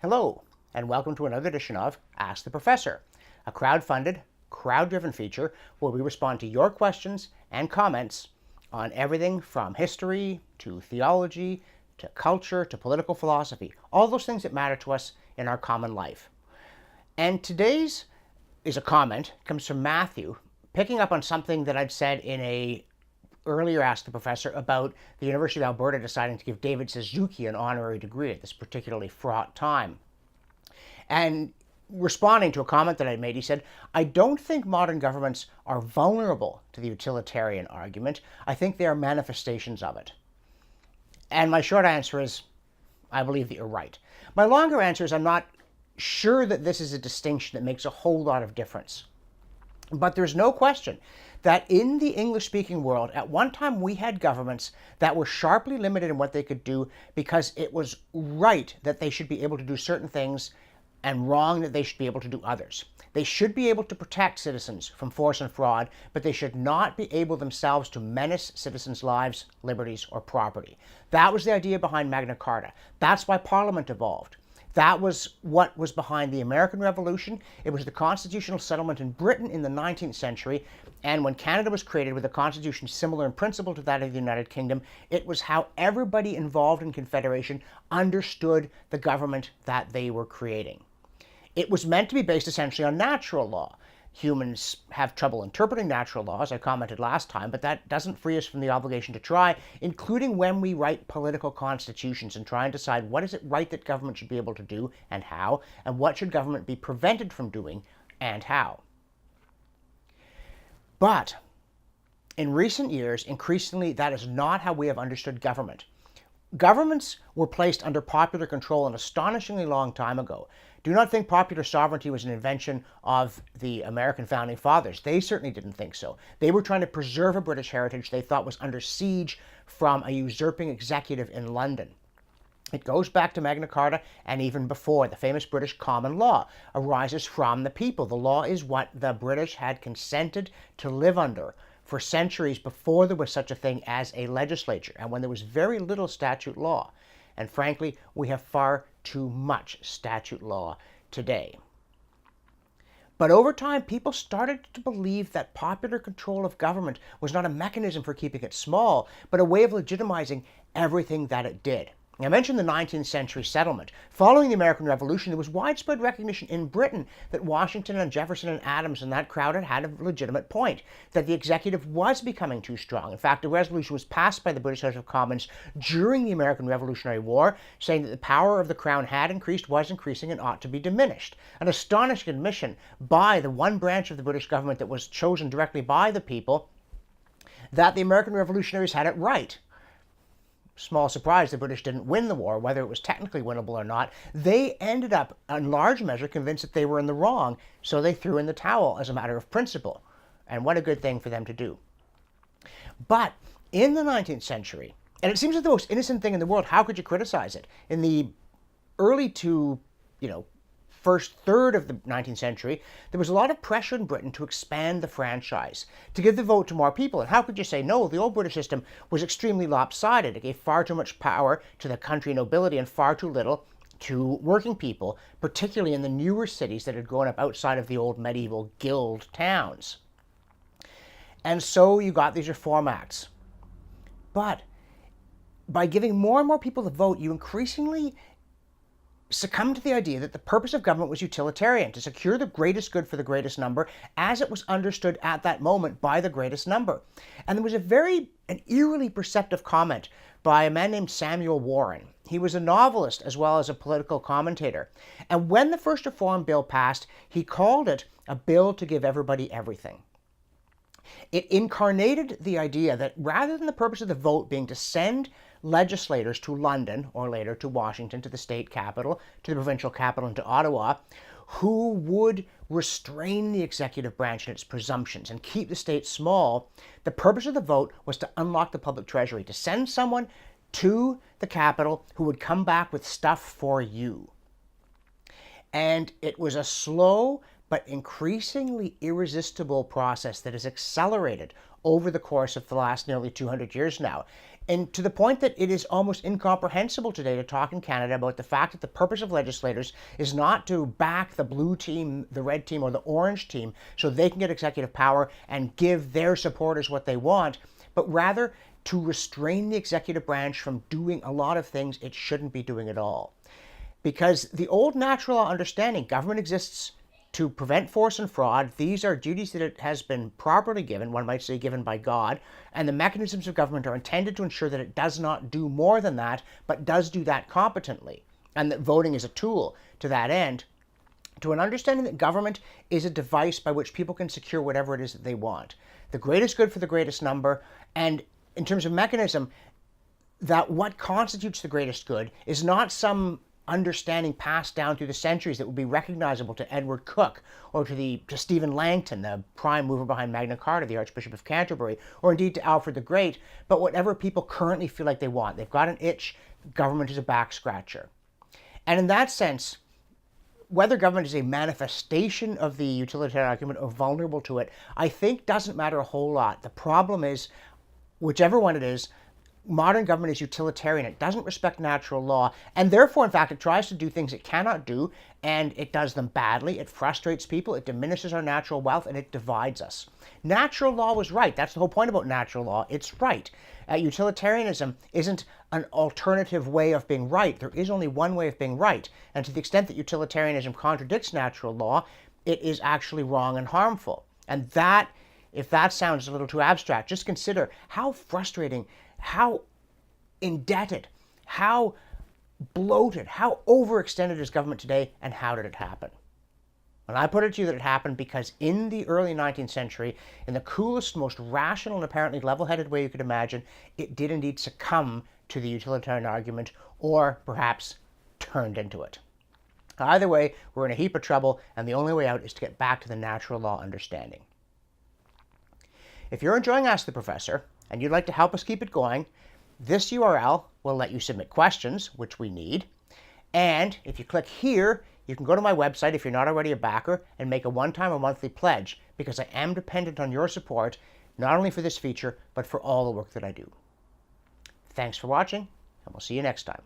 Hello, and welcome to another edition of Ask the Professor, a crowd-funded, crowd-driven feature where we respond to your questions and comments on everything from history to theology to culture to political philosophy, all those things that matter to us in our common life. And today's is a comment, comes from Matthew, picking up on something that I'd said in a earlier Ask the Professor about the University of Alberta deciding to give David Suzuki an honorary degree at this particularly fraught time. And responding to a comment that I made, he said, I don't think modern governments are vulnerable to the utilitarian argument. I think they are manifestations of it. And my short answer is, I believe that you're right. My longer answer is I'm not sure that this is a distinction that makes a whole lot of difference. But there's no question that in the English-speaking world, at one time we had governments that were sharply limited in what they could do because it was right that they should be able to do certain things and wrong that they should be able to do others. They should be able to protect citizens from force and fraud, but they should not be able themselves to menace citizens' lives, liberties, or property. That was the idea behind Magna Carta. That's why Parliament evolved. That was what was behind the American Revolution. It was the constitutional settlement in Britain in the 19th century. And when Canada was created with a constitution similar in principle to that of the United Kingdom, it was how everybody involved in Confederation understood the government that they were creating. It was meant to be based essentially on natural law. Humans have trouble interpreting natural laws, I commented last time, but that doesn't free us from the obligation to try, including when we write political constitutions and try and decide what is it right that government should be able to do and how, and what should government be prevented from doing and how. But in recent years, increasingly, that is not how we have understood government. Governments were placed under popular control an astonishingly long time ago. Do not think popular sovereignty was an invention of the American founding fathers. They certainly didn't think so. They were trying to preserve a British heritage they thought was under siege from a usurping executive in London. It goes back to Magna Carta and even before. The famous British common law arises from the people. The law is what the British had consented to live under for centuries before there was such a thing as a legislature and when there was very little statute law. And frankly, we have far too much statute law today. But over time, people started to believe that popular control of government was not a mechanism for keeping it small, but a way of legitimizing everything that it did. I mentioned the 19th century settlement. Following the American Revolution, there was widespread recognition in Britain that Washington and Jefferson and Adams and that crowd had a legitimate point, that the executive was becoming too strong. In fact, a resolution was passed by the British House of Commons during the American Revolutionary War, saying that the power of the crown had increased, was increasing, and ought to be diminished. An astonishing admission by the one branch of the British government that was chosen directly by the people that the American revolutionaries had it right. Small surprise the British didn't win the war, whether it was technically winnable or not. They ended up, in large measure, convinced that they were in the wrong, so they threw in the towel as a matter of principle. And what a good thing for them to do. But in the 19th century, and it seems like the most innocent thing in the world, how could you criticize it? In the early to, first third of the 19th century, there was a lot of pressure in Britain to expand the franchise, to give the vote to more people. And how could you say no? The old British system was extremely lopsided. It gave far too much power to the country nobility and far too little to working people, particularly in the newer cities that had grown up outside of the old medieval guild towns. And so you got these Reform Acts. But by giving more and more people the vote, you increasingly succumbed to the idea that the purpose of government was utilitarian, to secure the greatest good for the greatest number, as it was understood at that moment by the greatest number. And there was an eerily perceptive comment by a man named Samuel Warren. He was a novelist as well as a political commentator. And when the first Reform Bill passed, he called it a bill to give everybody everything. It incarnated the idea that rather than the purpose of the vote being to send legislators to London, or later to Washington, to the state capital, to the provincial capital, and to Ottawa, who would restrain the executive branch in its presumptions and keep the state small, the purpose of the vote was to unlock the public treasury, to send someone to the capital who would come back with stuff for you. And it was a slow but increasingly irresistible process that has accelerated over the course of the last nearly 200 years now. And to the point that it is almost incomprehensible today to talk in Canada about the fact that the purpose of legislators is not to back the blue team, the red team, or the orange team so they can get executive power and give their supporters what they want, but rather to restrain the executive branch from doing a lot of things it shouldn't be doing at all. Because the old natural law understanding, government exists to prevent force and fraud. These are duties that it has been properly given, one might say given by God, and the mechanisms of government are intended to ensure that it does not do more than that, but does do that competently, and that voting is a tool to that end, to an understanding that government is a device by which people can secure whatever it is that they want. The greatest good for the greatest number, and in terms of mechanism, that what constitutes the greatest good is not some understanding passed down through the centuries that would be recognizable to Edward Coke or to Stephen Langton, the prime mover behind Magna Carta, the Archbishop of Canterbury, or indeed to Alfred the Great, but whatever people currently feel like they want. They've got an itch, government is a back scratcher. And in that sense, whether government is a manifestation of the utilitarian argument or vulnerable to it, I think doesn't matter a whole lot. The problem is, whichever one it is, modern government is utilitarian. It doesn't respect natural law, and therefore, in fact, it tries to do things it cannot do, and it does them badly. It frustrates people, it diminishes our natural wealth, and it divides us. Natural law was right. That's the whole point about natural law. It's right. Utilitarianism isn't an alternative way of being right. There is only one way of being right, and to the extent that utilitarianism contradicts natural law, it is actually wrong and harmful. And that, if that sounds a little too abstract, just consider how frustrating, how indebted, how bloated, how overextended is government today, and how did it happen? And I put it to you that it happened because in the early 19th century, in the coolest, most rational, and apparently level-headed way you could imagine, it did indeed succumb to the utilitarian argument, or perhaps turned into it. Either way, we're in a heap of trouble, and the only way out is to get back to the natural law understanding. If you're enjoying Ask the Professor, and you'd like to help us keep it going, this URL will let you submit questions, which we need. And if you click here, you can go to my website if you're not already a backer and make a one-time or monthly pledge, because I am dependent on your support, not only for this feature, but for all the work that I do. Thanks for watching, and we'll see you next time.